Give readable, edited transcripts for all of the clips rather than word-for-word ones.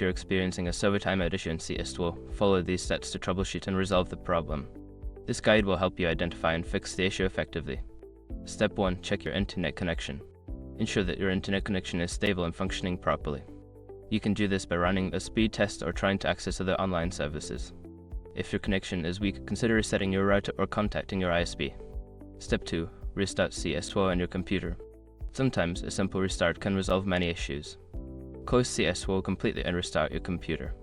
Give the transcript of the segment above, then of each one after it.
you're experiencing a server timeout issue in CS2, follow these steps to troubleshoot and resolve the problem. This guide will help you identify and fix the issue effectively. Step 1. Check your internet connection. Ensure that your internet connection is stable and functioning properly. You can do this by running a speed test or trying to access other online services. If your connection is weak, consider resetting your router or contacting your ISP. Step 2. Restart CS2 on your computer. Sometimes a simple restart can resolve many issues. Close CS2 completely and restart your computer.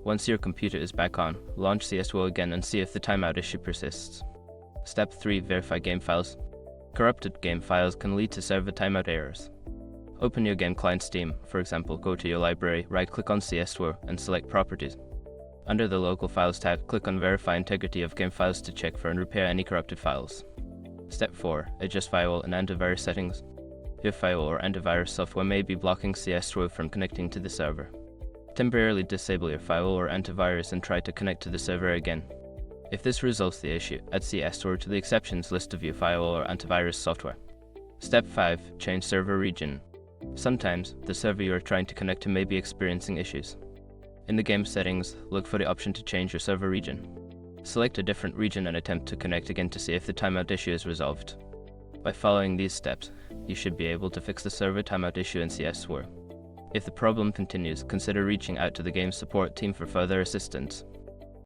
Once your computer is back on, launch CS2 again and see if the timeout issue persists. Step 3. Verify game files. Corrupted game files can lead to server timeout errors. Open your game client Steam. For example, go to your library, right-click on CS2 and select Properties. Under the Local Files tab, click on Verify Integrity of Game Files to check for and repair any corrupted files. Step 4. Adjust firewall and antivirus settings. Your firewall or antivirus software may be blocking CS2 from connecting to the server. Temporarily disable your firewall or antivirus and try to connect to the server again. If this resolves the issue, add CS2 to the exceptions list of your firewall or antivirus software. Step 5. Change server region. Sometimes, the server you are trying to connect to may be experiencing issues. In the game settings, look for the option to change your server region. Select a different region and attempt to connect again to see if the timeout issue is resolved. By following these steps, you should be able to fix the server timeout issue in CS2. If the problem continues, consider reaching out to the game support team for further assistance.